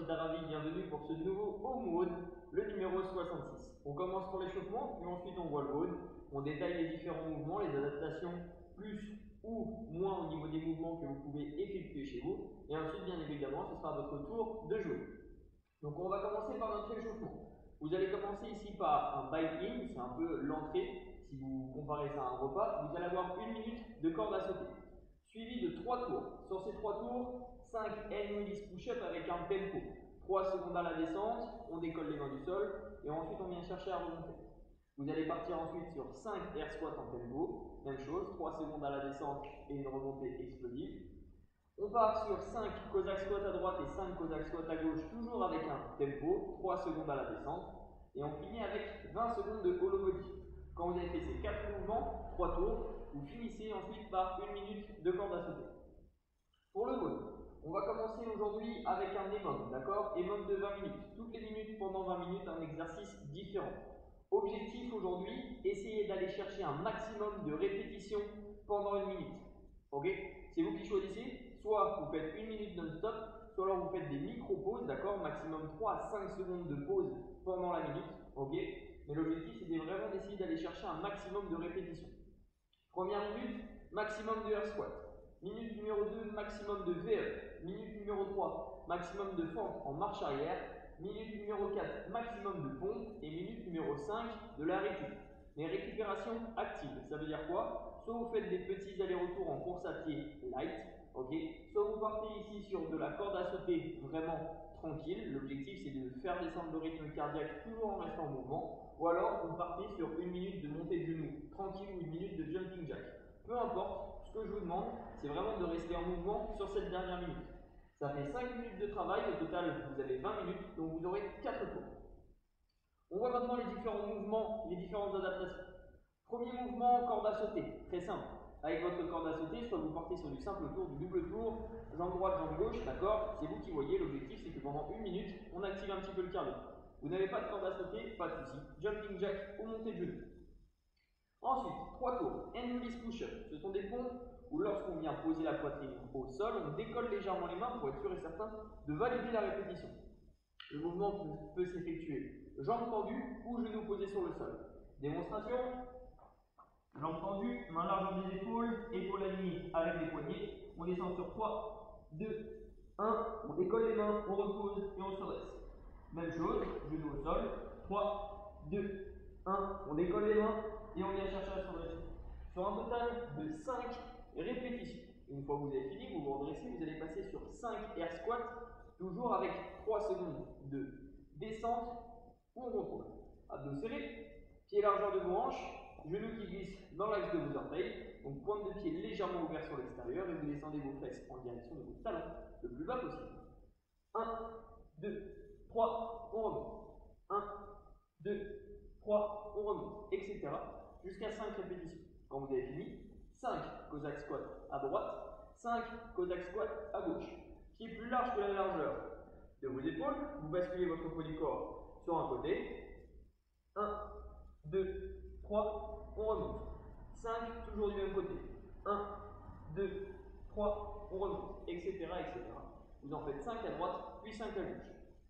c'est Aravi, bienvenue pour ce nouveau home WOD, le numéro 66. On commence pour l'échauffement, puis ensuite on voit le WOD. On détaille les différents mouvements, les adaptations plus ou moins au niveau des mouvements que vous pouvez effectuer chez vous. Et ensuite, bien évidemment, ce sera votre tour de jouer. Donc on va commencer par notre échauffement. Vous allez commencer ici par un bite-in, c'est un peu l'entrée. Si vous comparez ça à un repas, vous allez avoir 1 minute de corde à sauter, suivi de 3 tours. Sur ces 3 tours, 5 hand release push-up avec un tempo. 3 secondes à la descente, on décolle les mains du sol et ensuite on vient chercher à remonter. Vous allez partir ensuite sur 5 air squats en tempo, même chose, 3 secondes à la descente et une remontée explosive. On part sur 5 Cossack squats à droite et 5 Cossack squats à gauche, toujours avec un tempo, 3 secondes à la descente. Et on finit avec 20 secondes de hollow body. Quand vous avez fait ces 4 mouvements, 3 tours, vous finissez ensuite par 1 minute de corde à sauter. Pour le WOD, on va commencer aujourd'hui avec un EMOM, d'accord? EMOM de 20 minutes. Toutes les minutes, pendant 20 minutes, un exercice différent. Objectif aujourd'hui, essayez d'aller chercher un maximum de répétitions pendant 1 minute. Ok? C'est vous qui choisissez. Soit vous faites 1 minute non-stop, soit alors vous faites des micro-pauses, d'accord? Maximum 3 à 5 secondes de pause pendant la minute. Ok? Mais l'objectif, c'est vraiment d'essayer d'aller chercher un maximum de répétitions. Première minute, maximum de air squat. Minute numéro 2, maximum de VE. Minute numéro 3, maximum de fente en marche arrière. Minute numéro 4, maximum de pompe. Et minute numéro 5, de la récup. Mais récupération active, ça veut dire quoi? Soit vous faites des petits allers-retours en course à pied light, ok? Soit vous partez ici sur de la corde à sauter vraiment tranquille. L'objectif, c'est de faire descendre le rythme cardiaque toujours en restant en mouvement. Ou alors, vous partez sur 1 minute de montée de genoux tranquille ou 1 minute de jumping jack. Peu importe, ce que je vous demande, c'est vraiment de rester en mouvement sur cette dernière minute. Ça fait 5 minutes de travail, au total, vous avez 20 minutes, donc vous aurez 4 tours. On voit maintenant les différents mouvements, les différentes adaptations. Premier mouvement, corde à sauter, très simple. Avec votre corde à sauter, soit vous partez sur du simple tour, du double tour, jambe droite, jambe gauche, d'accord? C'est vous qui voyez, l'objectif c'est que pendant 1 minute, on active un petit peu le cardio. Vous n'avez pas de corde à sauter, pas de souci. Jumping jack ou montée de genou. Ensuite, 3 tours, hand release push-up. Ce sont des pompes où lorsqu'on vient poser la poitrine au sol, on décolle légèrement les mains pour être sûr et certain de valider la répétition. Le mouvement peut s'effectuer jambes tendues ou genoux posés sur le sol. Démonstration. Jambes tendues, main large des épaules, épaules alignées avec les poignets. On descend sur 3, 2, 1. On décolle les mains, on repose et on se redresse. Même chose, genoux au sol. 3, 2, 1. On décolle les mains et on vient chercher à se redresser. Sur un total de 5 répétitions. Une fois que vous avez fini, vous vous redressez, vous allez passer sur 5 air squats, toujours avec 3 secondes de descente ou on contrôle. Abdos serrés, pied largeur de vos hanches, genoux qui glissent dans l'axe de vos orteils, donc pointe de pied légèrement ouvert sur l'extérieur et vous descendez vos fesses en direction de vos talons le plus bas possible. 1, 2, 3, on remonte. 1, 2, 3, on remonte, etc. jusqu'à 5 répétitions. Quand vous avez fini, 5 Cossack squats à droite, 5 Cossack squats à gauche. Pied plus large que la largeur de vos épaules, vous basculez votre poids du corps sur un côté. 1, 2, 3, on remonte. 5, toujours du même côté. 1, 2, 3, on remonte, etc., etc. Vous en faites 5 à droite, puis 5 à gauche.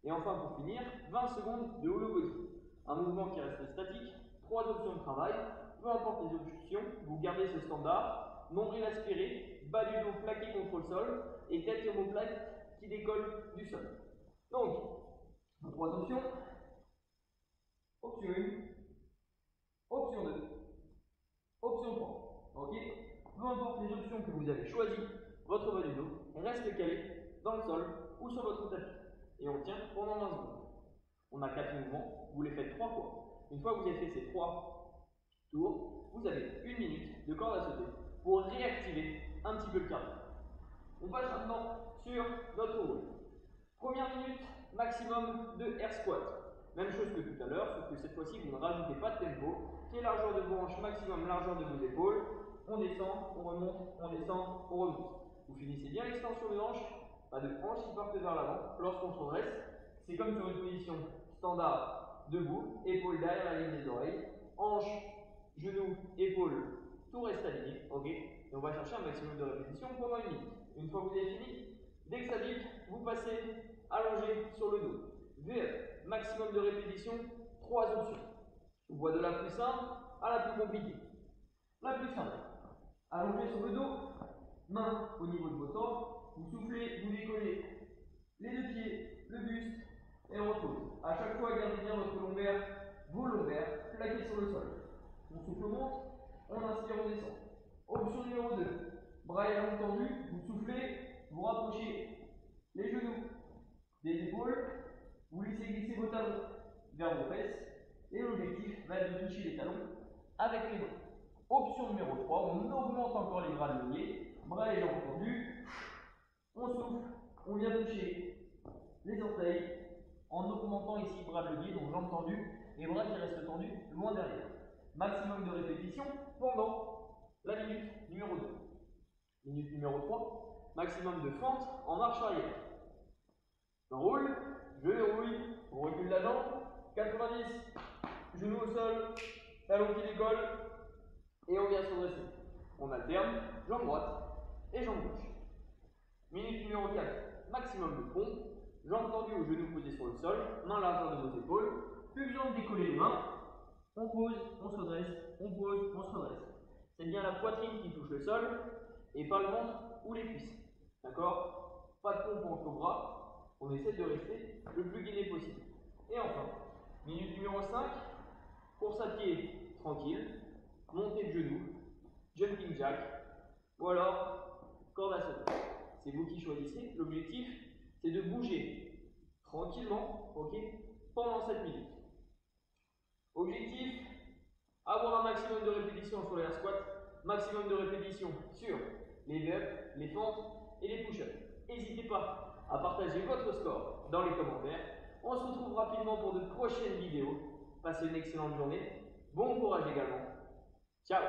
Et enfin, pour finir, 20 secondes de hollow body. Un mouvement qui reste statique, 3 options de travail, peu importe les options, vous gardez ce standard, nombril aspiré, bas du dos plaqué contre le sol, et tête et omoplate qui décolle du sol. Donc, 3 options. Option 1, option 2, option 3. Ok? Peu importe les options que vous avez choisies, votre bas du dos reste calé dans le sol ou sur votre tapis. Et on tient pendant 20 secondes. On a 4 mouvements, vous les faites 3 fois. Une fois que vous avez fait ces 3 tours, vous avez 1 minute de corde à sauter pour réactiver un petit peu le cardio. On passe maintenant sur notre roue. Première minute, maximum de air squat. Même chose que tout à l'heure, sauf que cette fois-ci, vous ne rajoutez pas de tempo. Pied largeur de vos hanches, maximum largeur de vos épaules. On descend, on remonte, on descend, on remonte. Vous finissez bien l'extension de hanches, pas de hanches qui partent vers l'avant. Lorsqu'on se redresse, c'est comme sur une position standard, debout, épaules derrière la ligne des oreilles, hanches, genoux, épaules, tout reste aligné, ok? Et on va chercher un maximum de répétitions pendant 1 minute. Une fois que vous avez fini, dès que ça bip, vous passez allongé sur le dos. V-up, maximum de répétitions, 3 options. On voit de la plus simple à la plus compliquée. La plus simple, allongé sur le dos, main au niveau de vos tempes, vous soufflez, vous décollez les deux pieds, le buste, et on repose. À chaque fois, gardez bien votre lombaire, vos lombaires plaqués sur le sol. On souffle, monte, on inspire, on descend. Option numéro 2, bras et jambes tendus, vous soufflez, vous rapprochez les genoux des épaules, vous laissez glisser vos talons vers vos fesses, et l'objectif va être de toucher les talons avec les doigts. Option numéro 3, on augmente encore les bras de levier, bras et jambes tendus, on souffle, on vient toucher les orteils en augmentant ici bras de levier, donc jambes tendues et bras qui restent tendus loin derrière. Maximum de répétitions pendant la minute numéro 2. Minute numéro 3, maximum de fente en marche arrière. Je roule, je verrouille, on recule la jambe, 90, genou au sol, talon qui décolle, et on vient se dresser. On alterne, jambe droite et jambe gauche. Minute numéro 4, maximum de pompe, jambes tendues aux genoux posés sur le sol, main largeur de vos épaules, plus besoin de décoller les mains, on pose, on se redresse, on pose, on se redresse. C'est bien la poitrine qui touche le sol, et pas le ventre ou les cuisses. D'accord? Pas de pompe entre les bras, on essaie de rester le plus gainé possible. Et enfin, minute numéro 5, course à pied tranquille, montée de genoux, jumping jack, ou alors corde à sauter. C'est vous qui choisissez. L'objectif, c'est de bouger tranquillement, ok, pendant 7 minutes. Objectif, avoir un maximum de répétitions sur les air squats, maximum de répétitions sur les V-ups, les fentes et les push-ups. N'hésitez pas à partager votre score dans les commentaires. On se retrouve rapidement pour de prochaines vidéos. Passez une excellente journée. Bon courage également. Ciao!